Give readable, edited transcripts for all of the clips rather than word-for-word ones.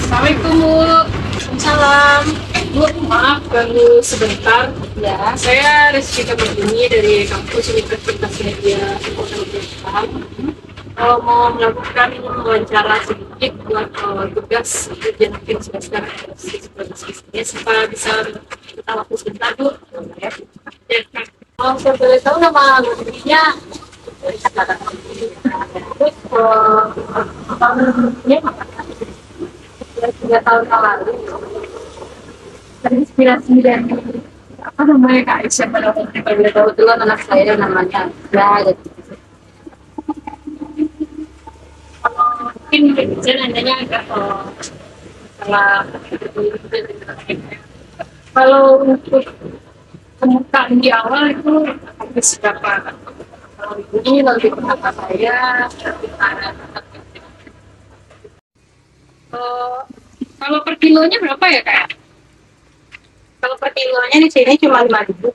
Assalamualaikum Bu. Salam. Bu, maaf ganggu sebentar. Ya, saya Rizky Kabardini dari kampus Universitas Media Kota Jepang. Mau melakukan wawancara sedikit buat tugas ujian akhir semester bisnis. Apa bisa kita waktu sebentar Bu? Ya. Saya boleh tahu nama gurunya? Terus apa namanya? 3 tahun yang lalu terinspirasi dari apa namanya Kak Aisyah pada waktu itu. Boleh tahu dulu anak saya namanya ya. Kalau mungkin bisa nanyanya agak salah. Kalau untuk permukaan di awal itu habis berapa? Kalau ini lebih pendapat saya kalau per kilonya berapa ya Kak? Kalau per kilonya di sini cuma 5.000.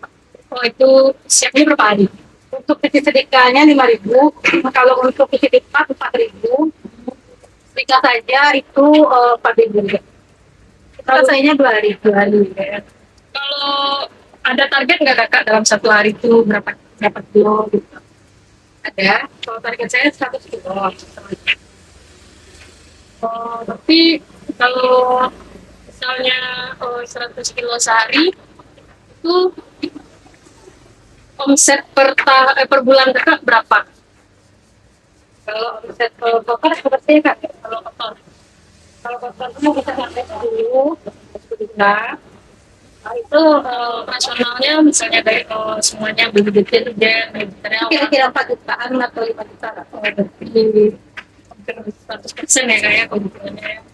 Oh, itu siapnya berapa hari? Untuk isi sedekahnya 5.000. Kalau untuk isi sedekah 4.000. Sedekah saja itu 4.000 juga. Kita selesainya 2 hari. 2 hari ya. Kalau ada target nggak Kakak dalam 1 hari itu berapa kilo gitu? Ada. Kalau target saya 100 kilo. Tapi kalau misalnya 100 kilo sehari itu omset per bulan Kakak berapa? Kalau omset kotor seperti Kak, kalau kotor itu bisa sampai 10 juta. Nah, itu operasionalnya misalnya dari semuanya beli deterjen, Kira-kira 4 jutaan atau 5 juta. Berarti hampir 100% ya kayak kebutuhannya ya.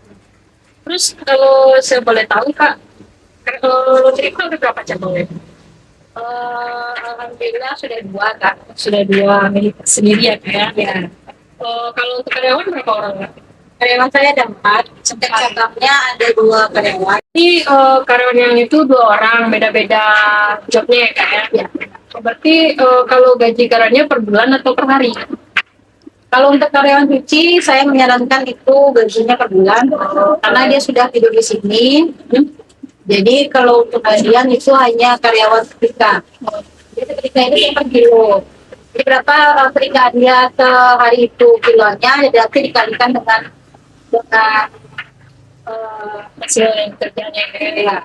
Terus kalau saya boleh tahu Kak, kalau itu ada berapa cabangnya? Alhamdulillah sudah 2 Kak. Sudah 2 milik sendiri ya Kak ya. Ya. Kalau untuk karyawan berapa orang Kak? Karyawan saya ada 4. Setiap cabangnya ada 2 karyawan. Ini karyawan yang itu 2 orang, beda-beda jobnya ya Kak ya? Ya. Berarti kalau gaji karyawannya per bulan atau per hari? Kalau untuk karyawan cuci, saya menyarankan itu gajinya per bulan, karena dia sudah tidur di sini. Jadi kalau untuk harian itu hanya karyawan setrika. Jadi setrika itu yang per kilo. Jadi berapa setrikaan dia sehari itu kilonya, jadi dikalikan dengan Hasil yang kerjanya ya.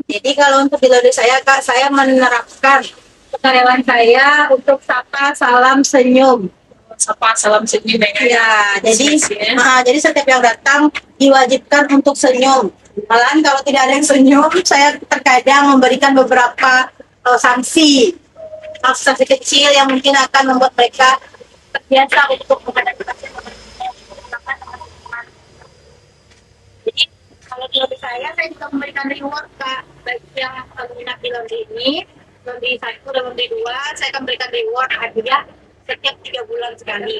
Jadi kalau untuk di Lodi saya Kak, saya menerapkan karyawan saya untuk sapa, salam, senyum. Sapa, salam senyum Ya, jadi setiap yang datang diwajibkan untuk senyum. Malahan kalau tidak ada yang senyum, saya terkadang memberikan beberapa sanksi kecil yang mungkin akan membuat mereka terbiasa untuk menghadapi pasien. Jadi kalau di Lodi saya juga memberikan reward Kak, bagi yang minat di Lodi ini, Lodi 1 dan Lodi 2, saya akan berikan reward hadiah setiap 3 bulan sekali.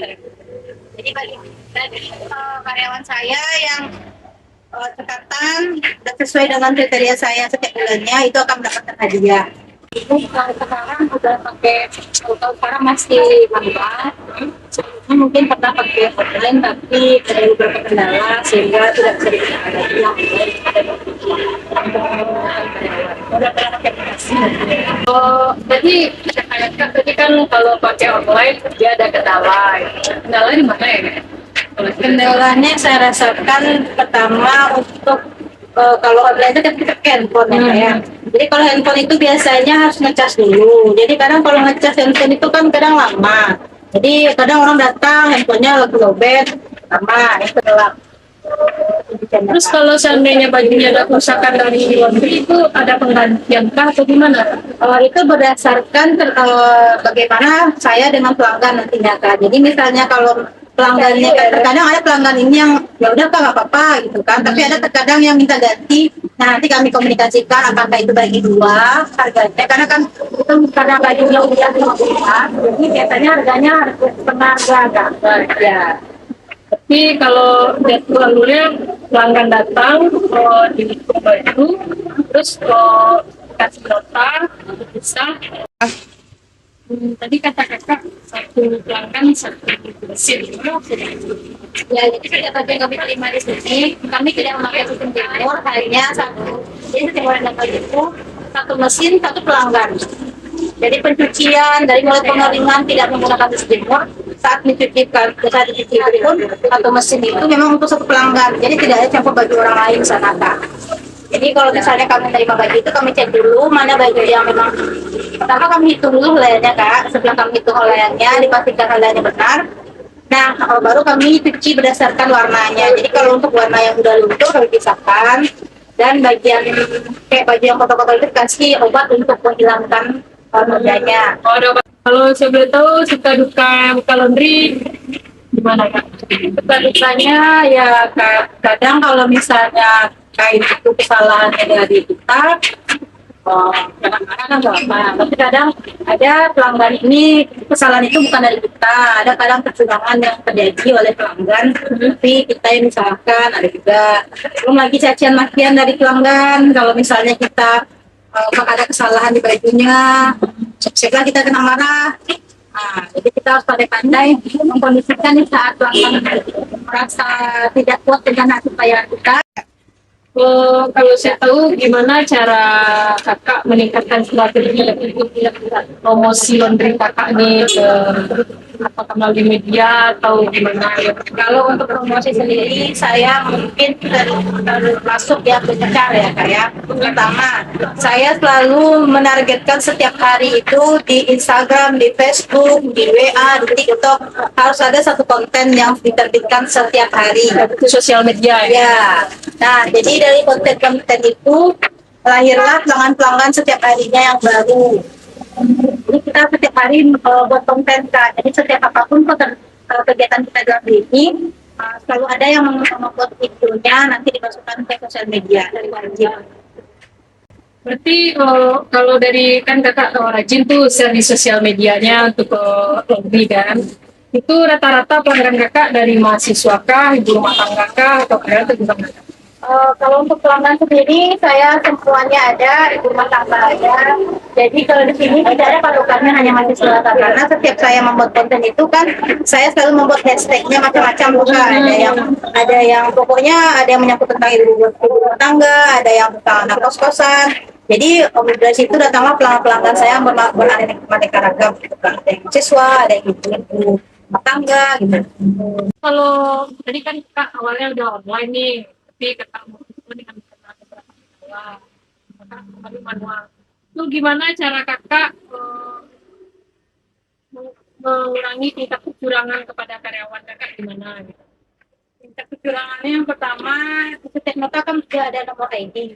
Jadi bagi karyawan saya yang cekatan dan sesuai dengan kriteria saya setiap bulannya itu akan mendapatkan hadiah. Ini sekarang udah pakai, kalau sekarang masih manual. Sebelumnya mungkin pernah pakai online tapi ada beberapa kendala sehingga tidak bisa digunakan lagi. udah pernah pakai aplikasi. Oh, jadi kayak Kak, tadi kan kalau pakai online dia ada kendala. Kendala di mana ya, Kak? Kendalanya yang saya rasakan pertama untuk kalau online itu kan kita pakai handphone ya. Jadi kalau handphone itu biasanya harus ngecas dulu. Jadi kadang kalau ngecas handphone itu kan kadang lama. Jadi kadang orang datang handphonenya lagi lowbat lama itu gelap. Terus kalau seandainya bajunya ada kerusakan dari laundry itu ada penggantian kah atau gimana? Itu berdasarkan bagaimana saya dengan pelanggan nantinya Kak. Jadi misalnya kalau pelanggannya kan terkadang ada pelanggan ini yang ya udah Kak nggak apa-apa gitu kan. Tapi ada terkadang yang minta ganti. Nah nanti kami komunikasikan apakah itu bagi dua harganya. Karena kan itu karena bajunya udah semua. Jadi biasanya harganya harus setengah harga ya. Tapi kalau jadwalnya pelanggan datang di baju, terus kasih nota bisa. Tadi kata kakak satu pelanggan satu mesin. Ya, jadi setiap baju yang kami terima di sini, kami tidak memakai sistem jemur, hanya satu. Jadi setiap orang datang itu satu mesin, satu pelanggan. Jadi pencucian dari mulai pengeringan tidak menggunakan sistem jemur, saat dicuci pun atau mesin itu memang untuk satu pelanggan. Jadi tidak ada campur baju orang lain sana Kak. Jadi kalau misalnya kami terima baju itu kami cek dulu mana baju yang memang pertama kami hitung dulu helaiannya Kak. Setelah kami hitung helaiannya dipastikan helaiannya benar. Nah baru kami cuci berdasarkan warnanya. Jadi kalau untuk warna yang udah luntur kami pisahkan dan bagian kayak baju yang kotor-kotor itu kasih obat untuk menghilangkan nodanya. Kalau saya boleh tahu suka duka buka laundry gimana Kak? Suka dukanya ya kadang kalau misalnya kain itu kesalahannya dari kita, kadang-kadang nggak apa. Tapi kadang ada pelanggan ini kesalahan itu bukan dari kita, ada kadang kecurangan yang terjadi oleh pelanggan, tapi kita yang misalkan ada juga. Belum lagi cacian makian dari pelanggan, kalau misalnya kita ada kesalahan di bajunya, setelah kita kena marah. Nah, jadi kita harus pandai-pandai mengkondisikan di saat pelanggan merasa tidak kuat dengan hasil payah kita. Kalau saya tahu gimana cara kakak meningkatkan strategi promosi laundry kakak nih ke apakah melalui media atau gimana ya? Kalau untuk promosi sendiri saya mungkin termasuk ya besar ya Kak ya. Pertama, saya selalu menargetkan setiap hari itu di Instagram, di Facebook, di WA, di TikTok harus ada satu konten yang diterbitkan setiap hari. Itu sosial media ya? Ya. Nah, jadi dari konten-konten itu lahirlah pelanggan-pelanggan setiap harinya yang baru. Jadi kita setiap hari buat konten Kak. Jadi setiap apapun kegiatan kita dalam ini selalu ada yang membuat videonya nanti dimasukkan ke sosial media dari wajib. Berarti kalau dari kan kakak rajin tuh share di sosial medianya untuk laundry kan? Itu rata-rata pelanggan kakak dari mahasiswa kah, ibu rumah tangga kah, atau kalian atau gimana? Kalau untuk pelanggan sendiri, saya semuanya ada, ibu rumah tangga ada. Jadi kalau di sini tidak ada patokannya hanya mahasiswa karena setiap saya membuat konten itu kan, saya selalu membuat hashtagnya macam-macam bukan. Ada yang pokoknya ada yang menyangkut tentang ibu rumah tangga, ada yang tentang anak kos-kosan. Jadi dari situ datanglah pelanggan-pelanggan saya yang beraneka ragam, gitu kan. Ada yang siswa, ada yang ibu rumah tangga, gitu. Kalau tadi kan kak awalnya udah online nih, tapi kakak mau dengan beberapa kakak kembali manual. Itu gimana cara kakak mengurangi tingkat kecurangan kepada karyawan kakak gimana gitu? Tingkat kecurangannya yang pertama, setiap nota kan sudah ada nomor ID.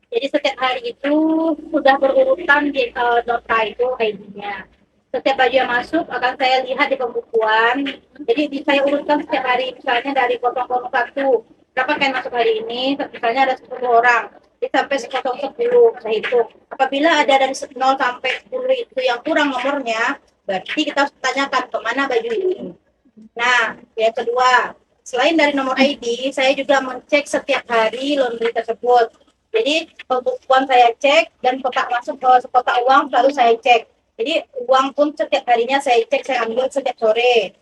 Jadi setiap hari itu sudah berurutan di nota itu ID-nya. Setiap baju yang masuk akan saya lihat di pembukuan. Jadi saya urutkan setiap hari, misalnya dari 001 berapa kain masuk hari ini, misalnya ada 10 orang, jadi sampai 010 saya hitung. Apabila ada dari 0 sampai 10 itu yang kurang nomornya, berarti kita harus tanyakan kemana baju ini. Nah, yang kedua, selain dari nomor ID, saya juga mencek setiap hari laundry tersebut. Jadi pembukuan saya cek dan kotak masuk ke kotak uang selalu saya cek. Jadi uang pun setiap harinya saya cek, saya ambil setiap sore.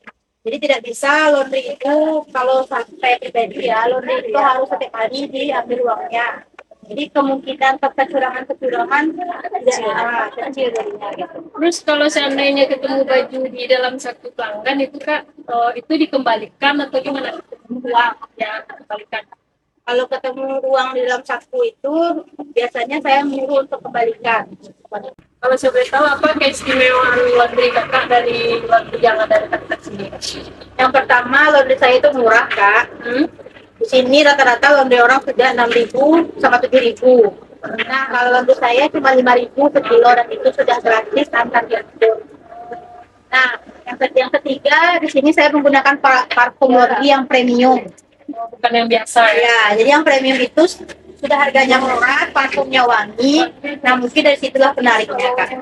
Jadi tidak bisa laundry itu, kalau saya pribadi ya, laundry itu harus setiap hari diambil uangnya. Jadi kemungkinan kecurangan-kecurangan kecil jadinya gitu. Terus kalau seandainya ketemu baju di dalam satu pelanggan itu Kak, itu dikembalikan atau gimana? Uang Ya, dikembalikan. kalau ketemu uang di dalam saku itu biasanya saya menyuruh untuk kembalikan. Kalau saya boleh tahu apa keistimewaan laundry Kakak dari laundry yang ada di dekat sini? Yang pertama laundry saya itu murah kak. Di sini rata-rata laundry orang sudah 6.000 sama 7.000. Nah kalau laundry saya cuma 5.000 sekilo dan itu sudah gratis antar jemput. Nah yang ketiga di sini saya menggunakan parfum laundry yang premium. Bukan yang biasa ya? Ya, jadi yang premium itu sudah harganya murah, parfumnya wangi. Nah mungkin dari situlah penariknya kak.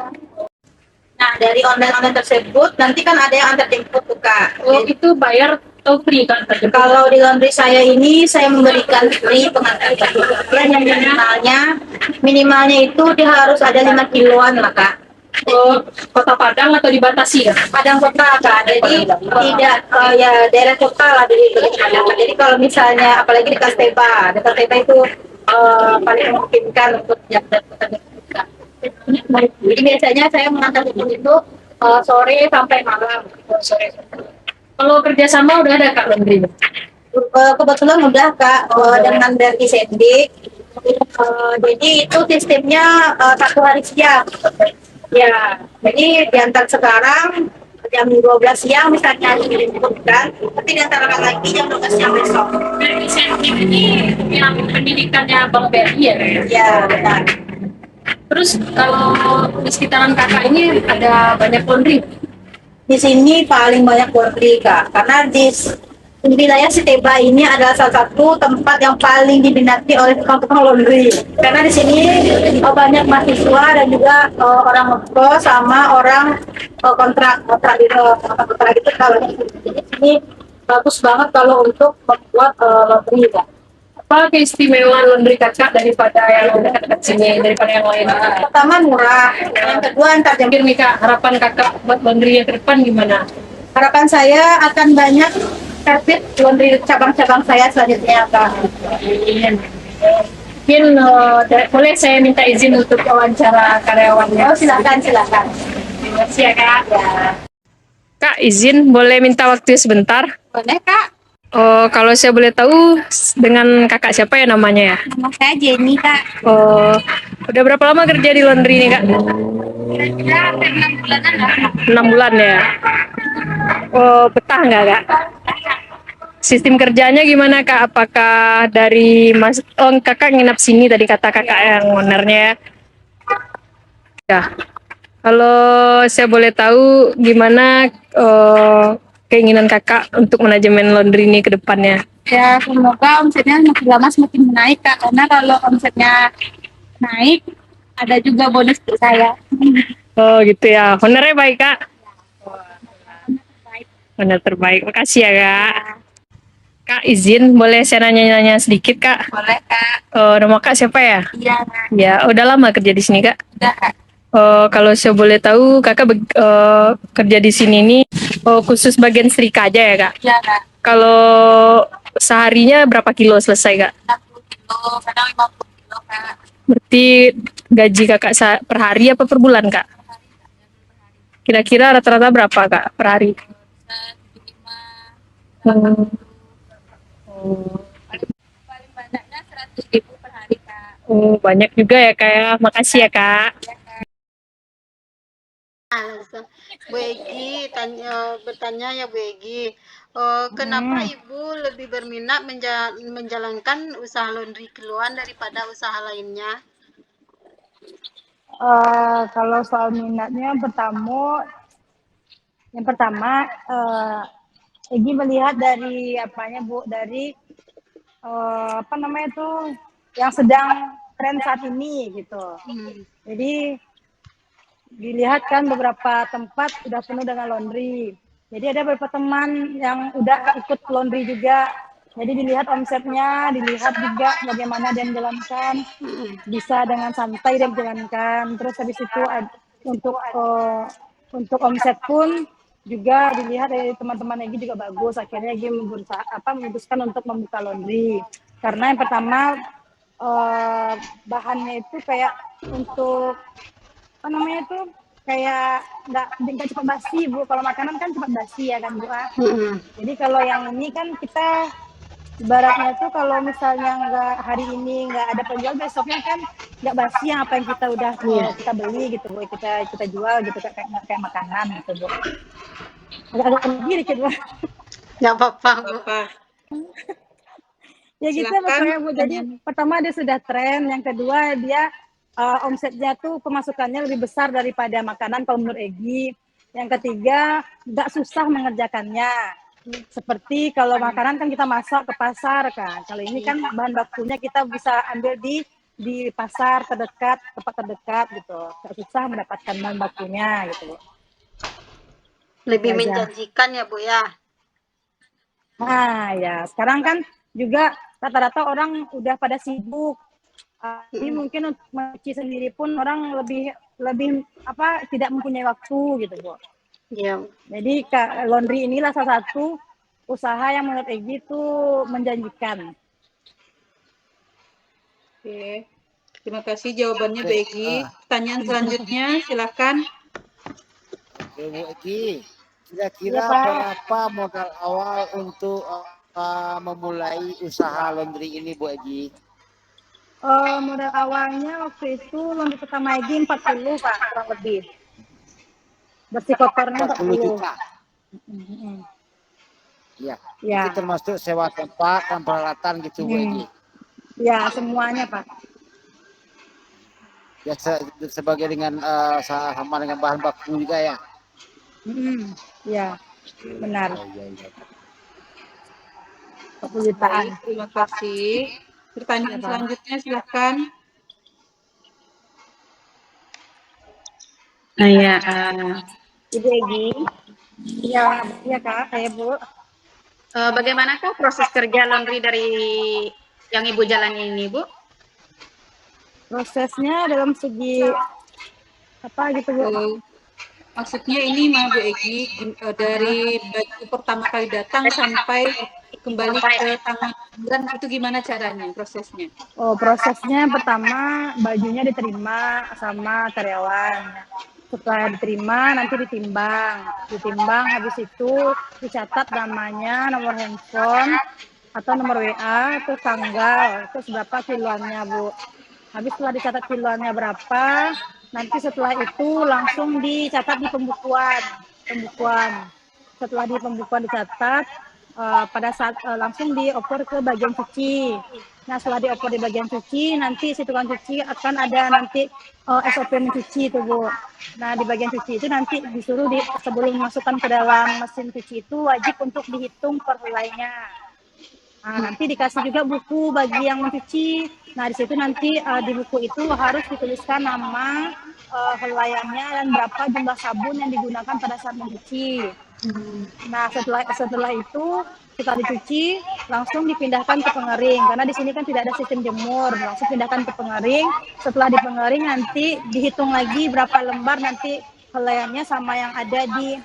Nah dari online tersebut nanti kan ada yang antar jemput tuh kak. Oh, itu bayar atau free Kak? Kalau di laundry saya ini saya memberikan free pengantar jemput. Yang minimalnya itu dia harus ada 5 kiloan lah kak. Oh, Kota Padang atau dibatasi ya? Padang kota kak, jadi tidak ya daerah kota lah di Padang. Jadi kalau misalnya apalagi di Kasteba itu paling memungkinkan untuk yang dari kota Kak. Jadi biasanya saya mengantar itu sore sampai malam. Sore. Kalau kerjasama udah ada Kak laundry? Kebetulan udah kak dengan dari Sandy. Jadi itu sistemnya 1 hari siang. Ya, jadi diantar sekarang jam 12 siang misalnya dijemputkan, tapi diantar lagi jam 12 siang besok. Dari Sentim ini yang pendidikannya Bang BRI ya? Ya, benar. Terus kalau di sekitaran Kakak ini ada banyak laundry? Di sini paling banyak laundry kak, karena di wilayah Siteba ini adalah salah satu tempat yang paling diminati oleh tukang-tukang laundry. Karena di sini banyak mahasiswa dan juga orang ngekos sama orang kontrak itu kalau di sini bagus banget kalau untuk membuat laundry kak. Apa keistimewaan laundry Kakak daripada yang dekat-dekat sini, daripada yang lain? Pertama murah, yang kedua antar jam. Mungkin nih Kak, harapan Kakak buat laundry yang ke depan gimana? Harapan saya akan banyak servis laundry cabang-cabang saya selanjutnya kak. Mungkin boleh saya minta izin untuk wawancara karyawannya? Oh silakan. Terima kasih ya Kak. Kak, izin boleh minta waktu sebentar? Boleh kak. Oh, kalau saya boleh tahu dengan kakak siapa ya namanya ya? Nama saya Jenny kak. Oh, udah berapa lama kerja di laundry ini Kak? Kira-kira hampir 6 bulanan lah kak. 6 bulan ya? Oh, betah nggak Kak? Sistem kerjanya gimana Kak? Apakah dari Kakak nginap sini tadi kata Kakak yang ownernya ya? Kalau saya boleh tahu gimana keinginan Kakak untuk manajemen laundry ini ke depannya? Ya semoga omsetnya makin lama semakin naik kak, karena kalau omsetnya naik ada juga bonus untuk saya. Oh gitu ya, honornya baik Kak? Honor terbaik, makasih ya Kak. Kak izin boleh saya nanya-nanya sedikit Kak? Boleh kak. Nama Kak siapa ya? Iya kak. Ya, udah lama kerja di sini Kak? Udah kak. Kalau saya boleh tahu Kakak kerja di sini ini khusus bagian setrika aja ya Kak? Iya kak. Kalau seharinya berapa kilo selesai Kak? 60 kilo, kadang 50 kilo kak. Berarti gaji Kakak per hari apa per bulan Kak? Kira-kira rata-rata berapa Kak per hari? Hmm. Paling banyaknya 100.000 per hari kak. Oh, banyak juga ya Kak ya. Makasih ya Kak. Bu Egi bertanya ya Bu Egi, kenapa Ibu lebih berminat menjalankan usaha laundry keluar daripada usaha lainnya? Kalau soal minatnya yang pertama Egi melihat dari apanya Bu, dari apa namanya tuh yang sedang tren saat ini gitu. Jadi dilihat kan beberapa tempat sudah penuh dengan laundry. Jadi ada beberapa teman yang udah ikut laundry juga. Jadi dilihat omsetnya, dilihat juga bagaimana dia menjalankan, bisa dengan santai dia menjalankan. Terus habis itu untuk omset pun juga dilihat dari teman-teman Egi juga bagus. Akhirnya Egi memutuskan untuk membuka laundry. Karena yang pertama bahannya itu kayak untuk apa namanya itu kayak nggak cepat basi Bu. Kalau makanan kan cepat basi ya kan Bu. Jadi kalau yang ini kan kita ibaratnya tuh kalau misalnya nggak hari ini nggak ada penjual, besoknya kan nggak basi yang apa yang kita udah kita beli gitu Bu, kita jual gitu kayak makanan gitu Bu. Agak rugi dikit Bu. Nggak apa-apa, Bu. Ya gitu maksudnya Bu. Jadi pertama dia sudah tren, yang kedua dia omsetnya tuh pemasukannya lebih besar daripada makanan kalau menurut Egi. Yang ketiga nggak susah mengerjakannya. Seperti kalau makanan kan kita masak ke pasar kan. Kalau ini kan bahan bakunya kita bisa ambil di pasar terdekat, tempat terdekat gitu. Nggak susah mendapatkan bahan bakunya gitu. Lebih menjanjikan ya Bu ya. Nah ya sekarang kan juga rata-rata orang udah pada sibuk. Jadi mungkin untuk mencuci sendiri pun orang lebih apa tidak mempunyai waktu gitu Bu. Iya. Jadi laundry inilah salah satu usaha yang menurut Egi itu menjanjikan. Oke, terima kasih jawabannya Bu Egi. Pertanyaan selanjutnya silakan. Oke Bu Egi, kira-kira berapa modal awal untuk memulai usaha laundry ini Bu Egi? Modal awalnya waktu itu laundry pertama Egi 40 Pak, kurang lebih. Bersih kotornya 40 juta. Iya. Ya. Itu termasuk sewa tempat dan peralatan gitu Bu Egi. Ya, semuanya Pak. Ya sebagai dengan sama dengan bahan baku juga ya. Ya, benar. Ya. 40 jutaan. Baik, terima kasih. Pertanyaan selanjutnya silakan. Ibu Egi. Iya Kak, saya Bu. Bagaimanakah proses kerja laundry dari yang Ibu jalani ini, Bu? Prosesnya dalam segi apa gitu Bu? Maksudnya ini Bu Egi, dari baju pertama kali datang sampai kembali ke tangan pelanggan itu gimana caranya prosesnya? Prosesnya pertama bajunya diterima sama karyawan. Setelah diterima nanti ditimbang habis itu dicatat namanya, nomor handphone atau nomor WA, terus tanggal, terus berapa kiloannya Bu. Habis setelah dicatat kiloannya berapa, nanti setelah itu langsung dicatat di pembukuan. Setelah di pembukuan dicatat, pada saat langsung dioper ke bagian cuci. Nah setelah dioper di bagian cuci, nanti si tukang cuci akan ada nanti SOP mencuci itu Bu. Nah di bagian cuci itu nanti disuruh sebelum masukkan ke dalam mesin cuci itu wajib untuk dihitung per helainya. Nah, nanti dikasih juga buku bagi yang mencuci. Nah di situ nanti di buku itu harus dituliskan nama, helaiannya dan berapa jumlah sabun yang digunakan pada saat mencuci. Nah setelah itu kita dicuci langsung dipindahkan ke pengering karena di sini kan tidak ada sistem jemur, langsung pindahkan ke pengering. Setelah di pengering nanti dihitung lagi berapa lembar nanti helaiannya sama yang ada di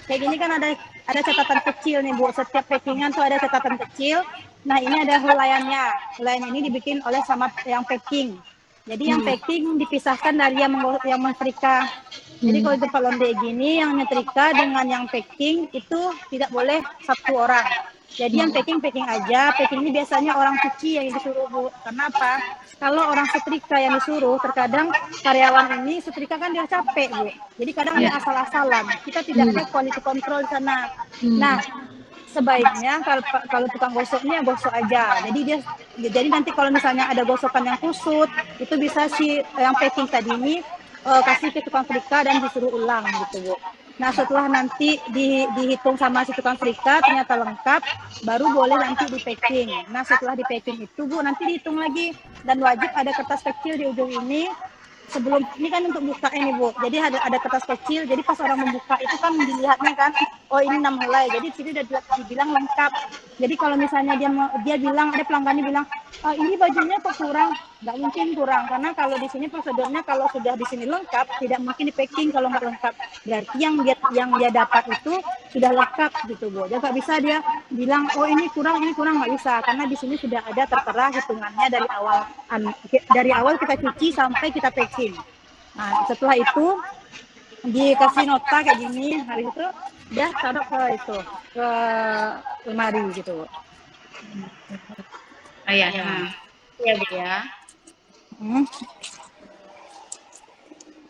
kayak gini kan ada catatan kecil nih Bu, setiap packingan tuh ada catatan kecil. Nah ini ada helaiannya, helaian ini dibikin oleh sama yang packing. Jadi yang packing dipisahkan dari yang menyetrika. Jadi kalau di tempat laundry gini yang nyetrika dengan yang packing itu tidak boleh satu orang. Jadi yang packing aja, packing ini biasanya orang cuci yang disuruh Bu. Karena apa? Kalau orang setrika yang disuruh, terkadang karyawan ini setrika kan dia capek Bu. Jadi kadang ada asal-asalan. Kita tidak ada quality control di sana. Nah, sebaiknya kalau tukang gosoknya gosok aja. Jadi nanti kalau misalnya ada gosokan yang kusut, itu bisa si yang packing tadi ini kasih ke tukang setrika dan disuruh ulang gitu Bu. Nah setelah nanti dihitung sama si tukang setrika ternyata lengkap, baru boleh nanti di packing. Nah setelah di packing itu Bu nanti dihitung lagi dan wajib ada kertas kecil di ujung ini. Sebelum ini kan untuk buka ini Bu, jadi ada kertas kecil. Jadi pas orang membuka itu kan dilihatnya kan, oh ini 6 helai. Jadi sini udah dibilang lengkap. Jadi kalau misalnya dia bilang, ada pelanggannya bilang, ini bajunya kok kurang, nggak mungkin kurang, karena kalau di sini prosedurnya kalau sudah di sini lengkap, tidak mungkin di packing kalau nggak lengkap. Berarti yang dia dapat itu sudah lengkap gitu Bu. Dia nggak bisa dia bilang, oh ini kurang nggak bisa, karena di sini sudah ada tertera hitungannya dari awal kita cuci sampai kita packing. Nah setelah itu dikasih nota kayak gini, hari itu udah taruh ke lemari gitu. Ya. Iya Bu ya.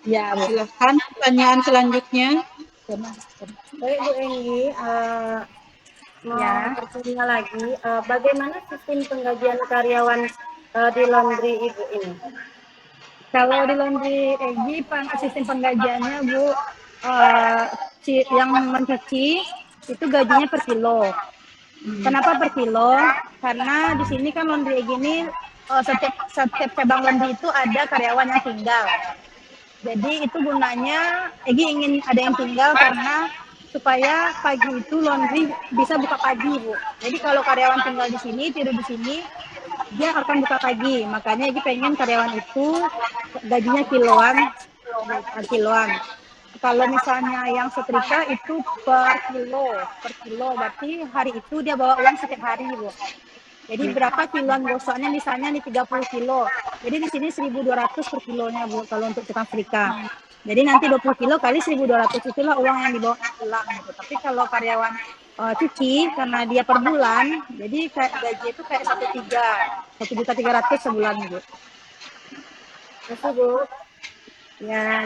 Ya Bu. Silahkan pertanyaan selanjutnya. Baik Bu Enggi, mau bertanya lagi, bagaimana sistem penggajian karyawan di laundry Ibu ini? Kalau di laundry Egi, sistem penggajiannya Bu, yang mencuci itu gajinya per kilo. Kenapa per kilo? Karena di sini kan laundry Egi ini setiap cabang laundry itu ada karyawan yang tinggal. Jadi itu gunanya Egi ingin ada yang tinggal karena supaya pagi itu laundry bisa buka pagi Bu. Jadi kalau karyawan tinggal di sini, tidur di sini, dia akan buka pagi. Makanya Egi pengen karyawan itu gajinya kiloan. Kalau misalnya yang setrika itu per kilo. Berarti hari itu dia bawa uang setiap hari Bu. Jadi berapa kiloan gosoknya, misalnya nih 30 kilo. Jadi di sini 1.200 per kilonya Bu kalau untuk tukang setrika. Jadi nanti 20 kilo kali 1.200 itulah uang yang dibawa pulang gitu. Tapi kalau karyawan cuci karena dia per bulan, jadi gaji itu kayak 1.300.000 sebulan Bu. Terima Bu. Ya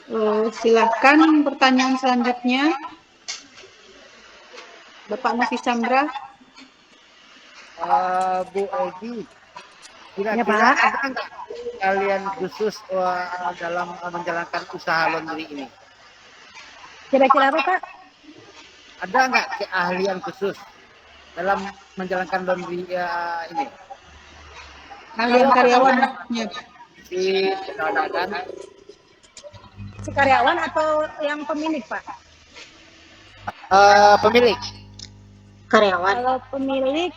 Bu. Silahkan pertanyaan selanjutnya. Bapak Nafis Chandra. Bu Egi, kira-kira ada nggak kalian khusus dalam menjalankan usaha laundry ini? Kira-kira apa Pak? Ada nggak keahlian khusus dalam menjalankan laundry ini? Kalian karyawannya. Si dan Si karyawan atau yang pemilik Pak? pemilik. Karyawan. Kalau pemilik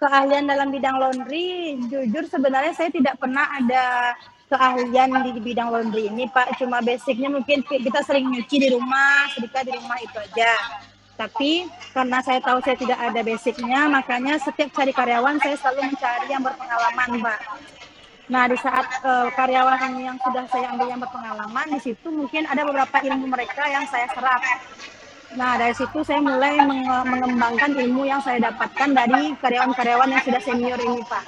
keahlian dalam bidang laundry, jujur sebenarnya saya tidak pernah ada keahlian di bidang laundry ini Pak. Cuma basicnya mungkin kita sering nyuci di rumah, setrika di rumah itu aja. Tapi karena saya tahu saya tidak ada basicnya, makanya setiap cari karyawan saya selalu mencari yang berpengalaman Pak. Nah di saat karyawan yang sudah saya ambil yang berpengalaman, di situ mungkin ada beberapa ilmu mereka yang saya serap. Nah, dari situ saya mulai mengembangkan ilmu yang saya dapatkan dari karyawan-karyawan yang sudah senior ini, Pak.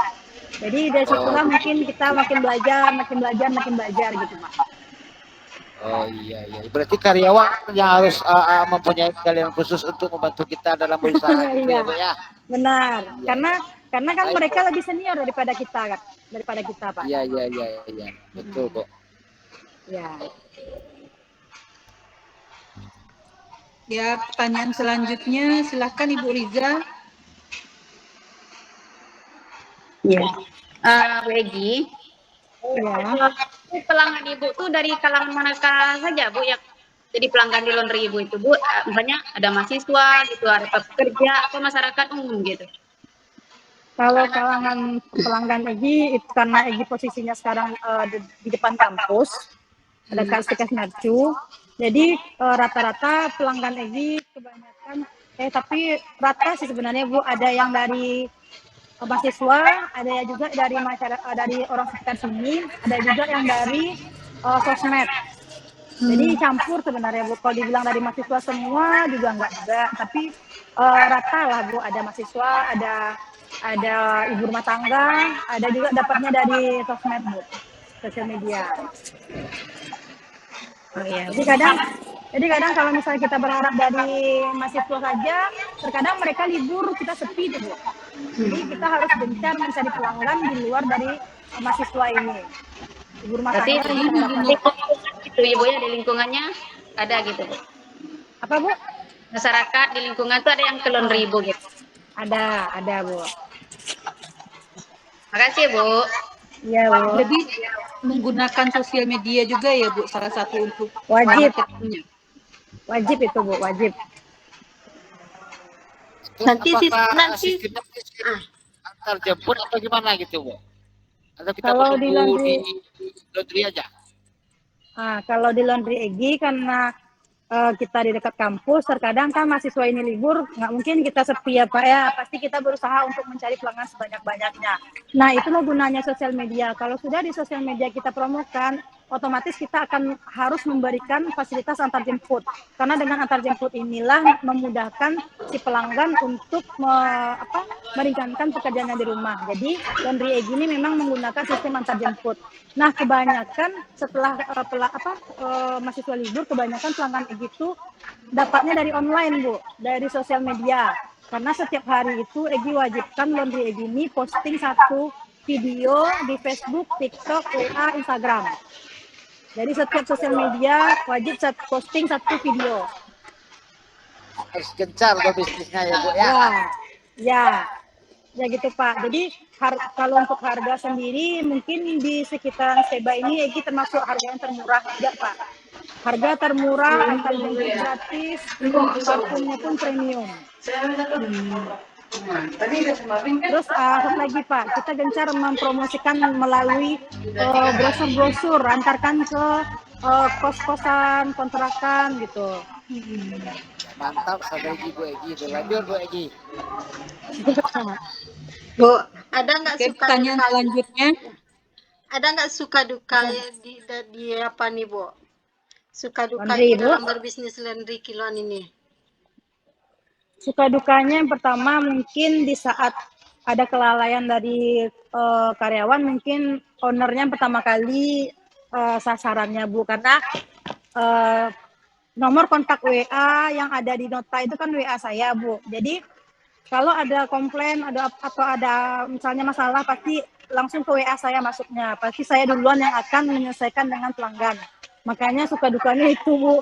Jadi dari situlah mungkin kita makin belajar gitu, Pak. Oh iya. Berarti karyawan yang harus mempunyai keahlian khusus untuk membantu kita dalam berusaha gitu ya, Bu ya. Benar. Karena kan mereka lebih senior daripada kita, Pak. Iya. Betul, Bu. Ya. Ya, pertanyaan selanjutnya silahkan Ibu Riza. Iya. Bu Egi. Ya. Pelanggan Ibu tuh dari kalangan manakah saja Bu yang jadi pelanggan di laundry Ibu itu Bu? Misalnya ada mahasiswa gitu, ada pekerja atau masyarakat umum gitu. Kalau kalangan pelanggan Egi, karena Egi posisinya sekarang di depan kampus, ada Stikas Mercu. Jadi rata-rata pelanggan Egi kebanyakan, tapi rata sih sebenarnya Bu, ada yang dari mahasiswa, ada juga dari masyarakat, dari orang sekitar sini, ada juga yang dari sosmed. Jadi campur sebenarnya Bu. Kalau dibilang dari mahasiswa semua juga enggak juga, tapi rata lah Bu. Ada mahasiswa, ada ibu rumah tangga, ada juga dapatnya dari sosmed Bu, sosial media. Oh iya. Jadi kadang kalau misalnya kita berharap dari mahasiswa saja, terkadang mereka libur kita sepi tuh Bu. Jadi kita harus gencar mencari pelanggan di luar dari mahasiswa ini. Ibu rumah tangga itu Ibu ya, di lingkungannya ada gitu Bu. Apa Bu? Masyarakat di lingkungan tuh ada yang ke laundry Ibu gitu. Ada Bu. Makasih Bu. Iya Bu. Jadi menggunakan sosial media juga ya Bu, salah satu untuk Wajib. marketingnya. Wajib itu Bu, wajib. Terus Nanti apakah sistemnya antar jemput atau gimana gitu, Bu? Atau kita Kalau di menunggu di laundry, laundry aja? kalau di laundry Egi karena kita di dekat kampus, terkadang kan mahasiswa ini libur, nggak mungkin kita sepi ya Pak ya, pasti kita berusaha untuk mencari pelanggan sebanyak-banyaknya. Nah itulah gunanya sosial media, kalau sudah di sosial media kita promokan, otomatis kita akan harus memberikan fasilitas antar jemput, karena dengan antar jemput inilah memudahkan si pelanggan untuk meringankan pekerjaannya di rumah. Jadi laundry Egi ini memang menggunakan sistem antar jemput. Nah kebanyakan setelah mahasiswa libur, kebanyakan pelanggan Egi itu dapatnya dari online Bu, dari sosial media. Karena setiap hari itu Egi wajibkan laundry Egi ini posting satu video di Facebook, TikTok, WA, Instagram. Jadi setiap sosial media wajib posting satu video. Harus gencar lo bisnisnya ya, Bu ya. Ya gitu Pak. Jadi kalau untuk harga sendiri mungkin di sekitar Seba ini Egi termasuk harga yang termurah juga Pak. Harga termurah, antar jemput gratis, parfumnya pun premium. Terus satu lagi Pak, kita gencar mempromosikan melalui brosur-brosur, antarkan ke kos-kosan, kontrakan gitu. Mantap strategi Bu Egi itu. Lanjut Bu Egi. Bu, ada nggak Oke, suka pertanyaan duka? selanjutnya. Ada nggak suka duka di apa nih, Bu? Suka duka Laundry, Bu. dalam berbisnis laundry kiloan ini? Suka dukanya yang pertama mungkin di saat ada kelalaian dari karyawan, mungkin ownernya pertama kali sasarannya Bu, karena nomor kontak WA yang ada di nota itu kan WA saya Bu. Jadi kalau ada komplain atau ada misalnya masalah, pasti langsung ke WA saya masuknya. Pasti saya duluan yang akan menyelesaikan dengan pelanggan. Makanya suka dukanya itu Bu.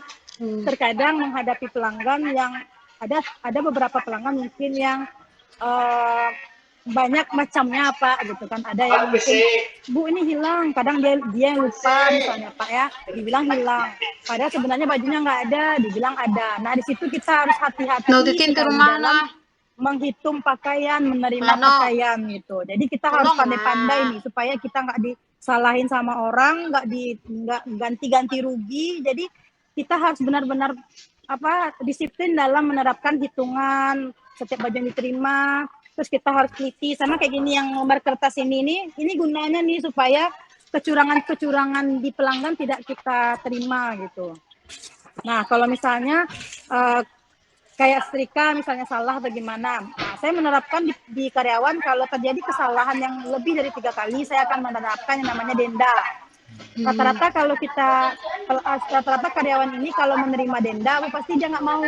Terkadang menghadapi pelanggan yang ada beberapa pelanggan mungkin yang banyak macamnya Pak gitu kan. Ada yang mungkin Bu ini hilang, kadang dia lupa misalnya Pak ya, dibilang hilang. Padahal sebenarnya bajunya nggak ada, dibilang ada. Nah di situ kita harus hati-hati dalam menghitung pakaian, menerima pakaian gitu. Jadi kita harus pandai-pandai nih supaya kita nggak disalahin sama orang, nggak ganti-ganti rugi. Jadi kita harus benar-benar disiplin dalam menerapkan hitungan setiap baju yang diterima. Terus kita harus teliti sama kayak gini yang lembar kertas ini gunanya nih supaya kecurangan di pelanggan tidak kita terima gitu. Nah kalau misalnya kayak setrika misalnya salah bagaimana, saya menerapkan di karyawan kalau terjadi kesalahan yang lebih dari 3 kali, saya akan menerapkan yang namanya denda. Rata-rata karyawan ini kalau menerima denda, pasti dia nggak mau.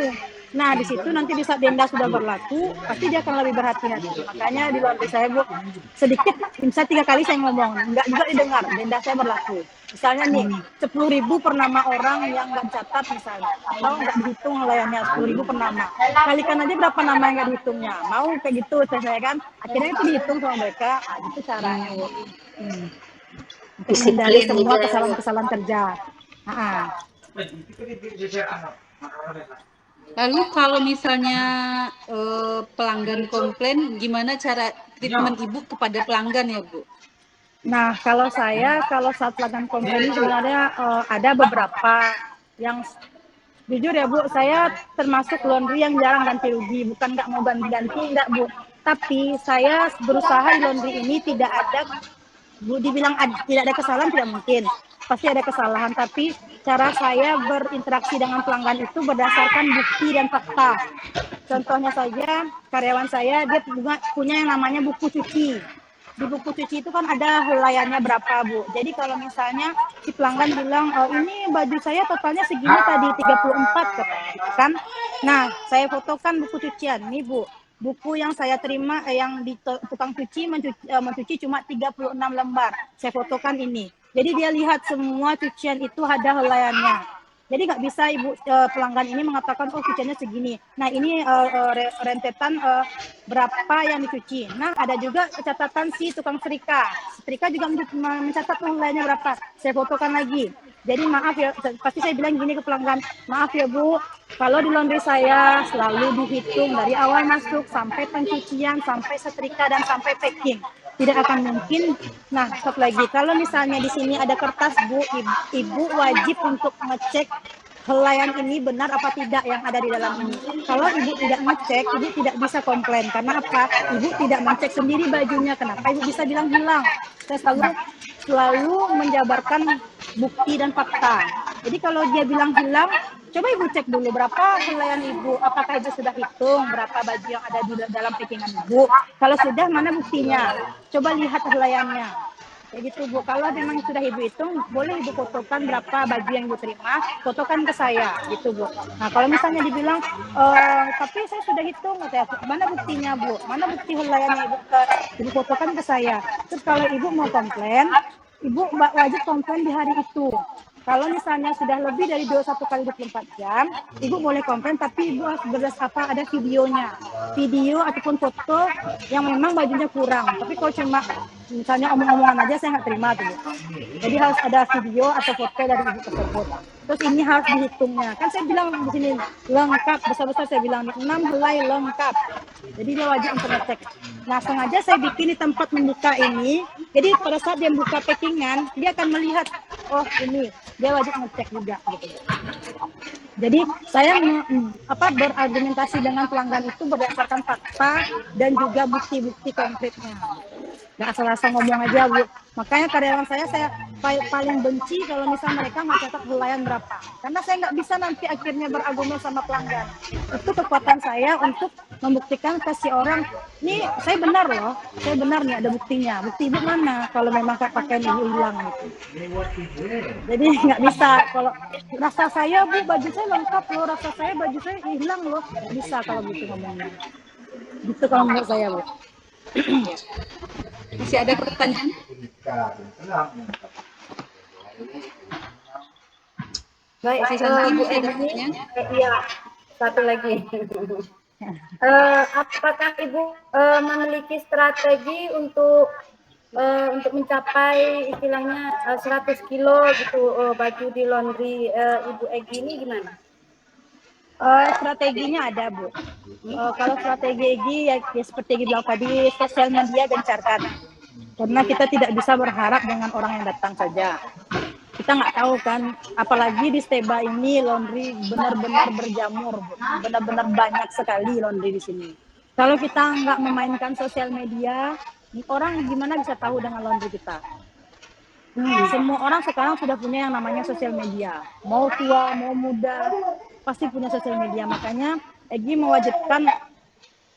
Nah di situ nanti di saat denda sudah berlaku, pasti dia akan lebih berhati-hati. Makanya di laundry saya Bu, sedikit, misalnya 3 kali saya ngomong, nggak juga didengar, denda saya berlaku. Misalnya nih, 10.000 per nama orang yang nggak catat misalnya, atau nggak dihitung layannya 10.000 per nama. Kalikan aja berapa nama yang nggak dihitungnya. Mau kayak gitu saya kan, akhirnya itu dihitung sama mereka. Nah, itu caranya Bu. Untuk menghindari semua kesalahan-kesalahan kerja. Lalu kalau misalnya pelanggan komplain, gimana cara treatment Ibu kepada pelanggan ya Bu? Nah kalau saat pelanggan komplain sebenarnya ada beberapa yang jujur ya Bu, saya termasuk laundry yang jarang ganti rugi. Bukan nggak mau ganti-ganti, enggak Bu. Tapi saya berusaha di laundry ini tidak ada, Bu, dibilang tidak ada kesalahan, tidak mungkin. Pasti ada kesalahan, tapi cara saya berinteraksi dengan pelanggan itu berdasarkan bukti dan fakta. Contohnya saja, karyawan saya, dia punya yang namanya buku cuci. Di buku cuci itu kan ada helaiannya berapa Bu. Jadi kalau misalnya si pelanggan bilang, ini baju saya totalnya segini tadi, 34 katanya kan. Nah, saya fotokan buku cucian. Nih Bu, buku yang saya terima yang di tukang cuci mencuci cuma 36 lembar. Saya fotokan ini. Jadi dia lihat semua cucian itu ada helaiannya. Jadi nggak bisa pelanggan ini mengatakan cuciannya segini. Nah ini rentetan berapa yang dicuci. Nah ada juga catatan si tukang setrika. Setrika juga mencatat helaiannya berapa. Saya fotokan lagi. Jadi maaf ya, pasti saya bilang gini ke pelanggan, maaf ya Bu, kalau di laundry saya selalu dihitung dari awal masuk sampai pencucian, sampai setrika dan sampai packing. Tidak akan mungkin. Nah, satu lagi, kalau misalnya di sini ada kertas Bu, ibu wajib untuk ngecek helaian ini benar apa tidak yang ada di dalam ini. Kalau ibu tidak ngecek, ibu tidak bisa komplain. Karena apa? Ibu tidak mencek sendiri bajunya. Kenapa ibu bisa bilang hilang? Saya selalu menjabarkan bukti dan fakta. Jadi kalau dia bilang hilang, coba ibu cek dulu berapa helaian ibu. Apakah ibu sudah hitung berapa baju yang ada di dalam packingan ibu? Kalau sudah, mana buktinya? Coba lihat helaiannya. Kayak gitu Bu, kalau memang sudah ibu hitung, boleh ibu fotokan berapa baju yang ibu terima, fotokan ke saya, gitu Bu. Nah kalau misalnya dibilang, tapi saya sudah hitung, mana buktinya Bu? Mana bukti helaiannya ibu fotokan ke saya. Terus kalau ibu mau komplain, ibu wajib komplain di hari itu. Kalau misalnya sudah lebih dari 21 kali 24 jam, ibu boleh komplain, tapi ibu harus berdasarkan ada videonya. Video ataupun foto yang memang bajunya kurang. Tapi kalau cuma misalnya omong-omongan aja, saya nggak terima tuh. Jadi harus ada video atau foto dari ibu tersebut. Terus ini harus dihitungnya. Kan saya bilang di sini lengkap, besar-besar saya bilang 6 helai lengkap. Jadi dia wajib untuk ngecek. Nah sengaja saya bikin di tempat membuka ini. Jadi pada saat dia buka packingan, dia akan melihat, oh ini, dia wajib ngecek juga. Gitu. Jadi saya berargumentasi dengan pelanggan itu berdasarkan fakta dan juga bukti-bukti konkretnya. Nggak asal-asal ngomong aja Bu. Makanya karyawan saya paling benci kalau misal mereka nggak catat helaian berapa. Karena saya nggak bisa nanti akhirnya berargumen sama pelanggan. Itu kekuatan saya untuk membuktikan ke si orang, nih saya benar loh, saya benar nih ada buktinya. Bukti ibu mana kalau memang pakaian ibu hilang gitu. Jadi nggak bisa kalau rasa saya Bu baju saya lengkap loh, rasa saya baju saya hilang loh, bisa kalau gitu ngomongnya. Gitu kalau menurut saya Bu. Masih ada pertanyaan? Baik, Santi, Bu masih ada Eni, pertanyaan? iya, satu lagi. Apakah Ibu memiliki strategi untuk mencapai istilahnya 100 kilo gitu baju di laundry Ibu Egi ini gimana? Strateginya ada Bu. Kalau strategi Egi ya seperti Egi bilang tadi, sosial media gencarkan. Karena kita tidak bisa berharap dengan orang yang datang saja. Kita nggak tahu kan, apalagi di Steba ini laundry benar-benar berjamur, benar-benar banyak sekali laundry di sini. Kalau kita nggak memainkan sosial media, orang gimana bisa tahu dengan laundry kita? Semua orang sekarang sudah punya yang namanya sosial media. Mau tua, mau muda, pasti punya sosial media. Makanya Egi mewajibkan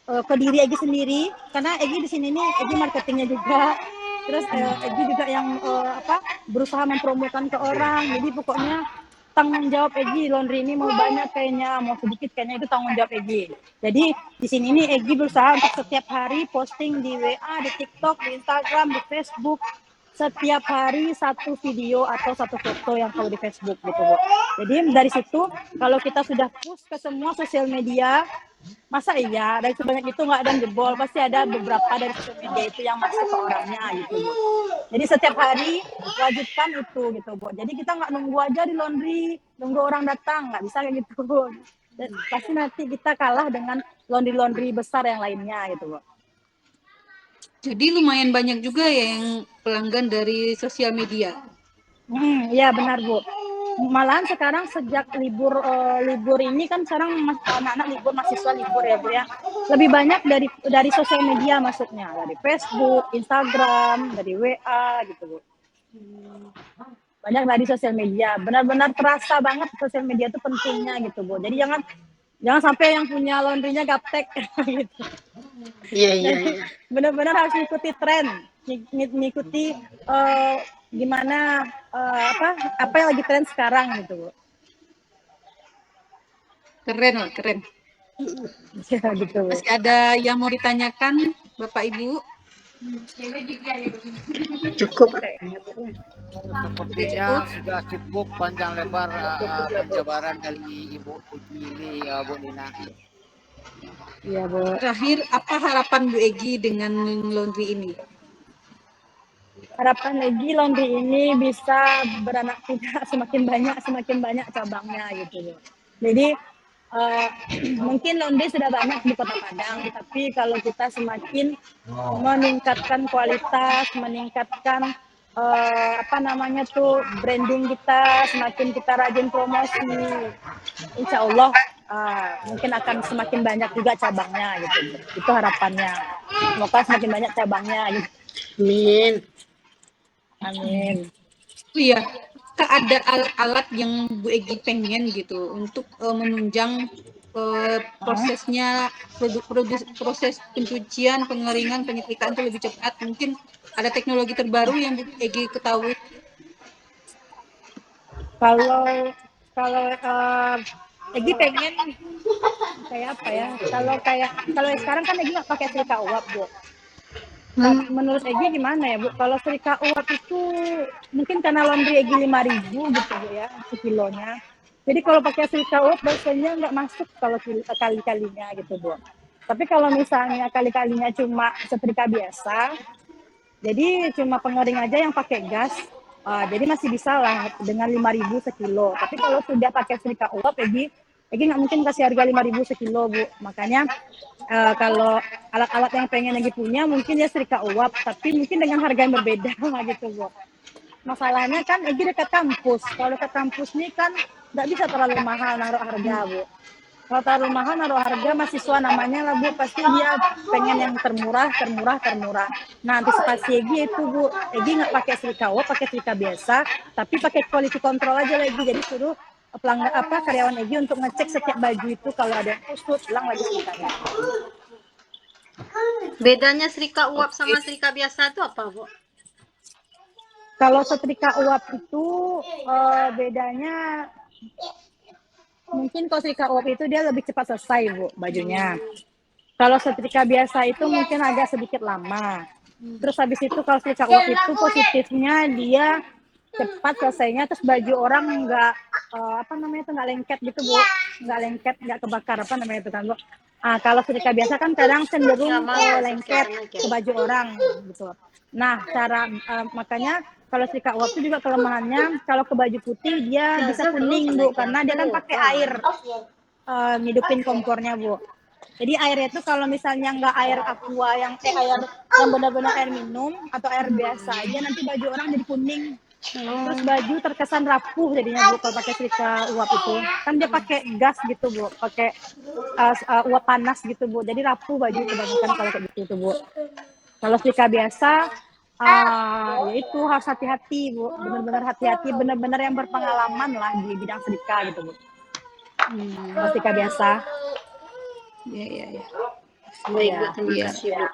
ke diri Egi sendiri, karena Egi di sini nih Egi marketingnya juga. Terus Egi juga yang berusaha mempromokan ke orang. Jadi pokoknya tanggung jawab Egi laundry ini mau banyak kayaknya, mau sedikit kayaknya itu tanggung jawab Egi. Jadi di sini nih Egi berusaha untuk setiap hari posting di WA, di TikTok, di Instagram, di Facebook. Setiap hari satu video atau satu foto yang kalau di Facebook gitu Bu. Jadi dari situ kalau kita sudah push ke semua sosial media, masa iya dari sebanyak itu nggak ada yang jebol, pasti ada beberapa dari sosial media itu yang masuk ke orangnya gitu Bu. Jadi setiap hari wajibkan itu gitu Bu. Jadi kita nggak nunggu aja di laundry, nunggu orang datang, nggak bisa kayak gitu Bu. Dan pasti nanti kita kalah dengan laundry besar yang lainnya gitu Bu. Jadi lumayan banyak juga yang pelanggan dari sosial media. Ya benar Bu. Malahan sekarang sejak libur ini kan sekarang anak-anak libur, mahasiswa libur ya Bu ya. Lebih banyak dari sosial media masuknya, dari Facebook, Instagram, dari WA gitu Bu. Banyak dari sosial media. Benar-benar terasa banget sosial media itu pentingnya gitu Bu. Jadi jangan sampai yang punya laundrynya gaptek gitu. Iya. Benar-benar harus ngikuti tren, ngikuti gimana apa yang lagi tren sekarang gitu Bu. Keren. Ya, gitu Bu. Masih ada yang mau ditanyakan Bapak Ibu? Cukup. Sepertinya sudah cukup panjang lebar penjabaran dari Ibu ini Bu Nina. Iya Bu. Terakhir, apa harapan Bu Egi dengan laundry ini? harapan Egi laundry ini bisa beranak pinak semakin banyak cabangnya gitu loh. Jadi mungkin laundry sudah banyak di Kota Padang, tapi kalau kita semakin meningkatkan kualitas, meningkatkan branding kita, semakin kita rajin promosi, insya Allah mungkin akan semakin banyak juga cabangnya gitu. Itu harapannya. Semoga semakin banyak cabangnya gitu. Amin. Amin. Iya, ada alat-alat yang Bu Egi pengen gitu untuk menunjang prosesnya, proses pencucian, pengeringan, penyetrikaan itu lebih cepat. Mungkin ada teknologi terbaru yang Bu Egi ketahui. Kalau Egi pengen kayak apa ya? Kalau sekarang kan Egi nggak pakai setrika uap, Bu. Menurut Egi gimana ya, Bu? Kalau setrika uap itu mungkin karena laundry Egi 5.000 gitu, Bu ya, sekilonya. Jadi kalau pakai setrika uap biasanya nggak masuk kalau kali-kalinya gitu, Bu. Tapi kalau misalnya kali-kalinya cuma setrika biasa, jadi cuma pengering aja yang pakai gas, jadi masih bisa lah dengan 5.000 sekilo. Tapi kalau sudah pakai setrika uap, Egi nggak mungkin kasih harga 5.000 sekilo, Bu. Makanya kalau alat-alat yang pengen Egi punya mungkin ya setrika uap, tapi mungkin dengan harga yang berbeda gitu, Bu. Masalahnya kan Egi dekat kampus. Kalau dekat kampus nih kan nggak bisa terlalu mahal naruh harga, Bu. Kalau terlalu mahal naruh harga, mahasiswa namanya lah, Bu, pasti dia pengen yang termurah. Nah, antisipasi Egi itu, Bu, Egi nggak pakai setrika uap, pakai setrika biasa, tapi pakai quality control aja lagi. Jadi suruh karyawan Egi untuk ngecek setiap baju itu kalau ada yang kusut, hilang lagi setrikanya. Bedanya setrika uap sama setrika biasa itu apa, Bu? Kalau setrika uap itu bedanya mungkin kalau setrika uap itu dia lebih cepat selesai, Bu, bajunya. Kalau setrika biasa itu mungkin agak sedikit lama. Terus habis itu kalau setrika uap itu positifnya dia cepat selesainya, terus baju orang nggak nggak lengket gitu, Bu, nggak kebakar itu kan, Bu. Kalau setrika biasa kan kadang cenderung lengket ke baju orang gitu. Nah, makanya kalau setrika uap itu juga kelemahannya kalau ke baju putih dia bisa kuning, Bu, karena dia kan pakai air ngidupin kompornya, Bu. Jadi airnya itu kalau misalnya nggak air aqua yang benar-benar air minum atau air biasa aja, nanti baju orang jadi kuning. Terus baju terkesan rapuh jadinya, Bu, kalau pakai setrika uap itu. Kan dia pakai gas gitu, Bu, pakai uap panas gitu, Bu. Jadi rapuh baju kebanyakan kalau kayak gitu, Bu. Kalau setrika biasa ya itu harus hati-hati, Bu. Benar-benar hati-hati, benar-benar yang berpengalaman lah di bidang setrika gitu, Bu. Kalau setrika biasa. Ya. Baik, Bu, terima kasih, Bu.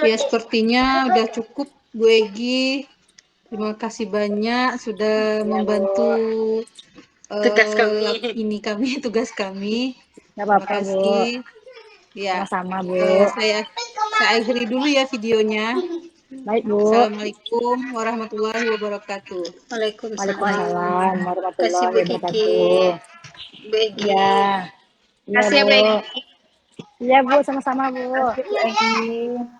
Ya, sepertinya udah cukup, Bu Egi. Terima kasih banyak sudah membantu tugas kami. Nggak apa-apa, Bu. Ya, sama-sama, Bu. Saya akhiri dulu ya videonya. Baik, Bu. Assalamualaikum warahmatullahi wabarakatuh. Waalaikumsalam warahmatullahi wabarakatuh. Bu Egi. Ya. Kasih ya, Bu Egi. Iya, Bu, sama-sama, Bu. Terima kasih, Bu Egi.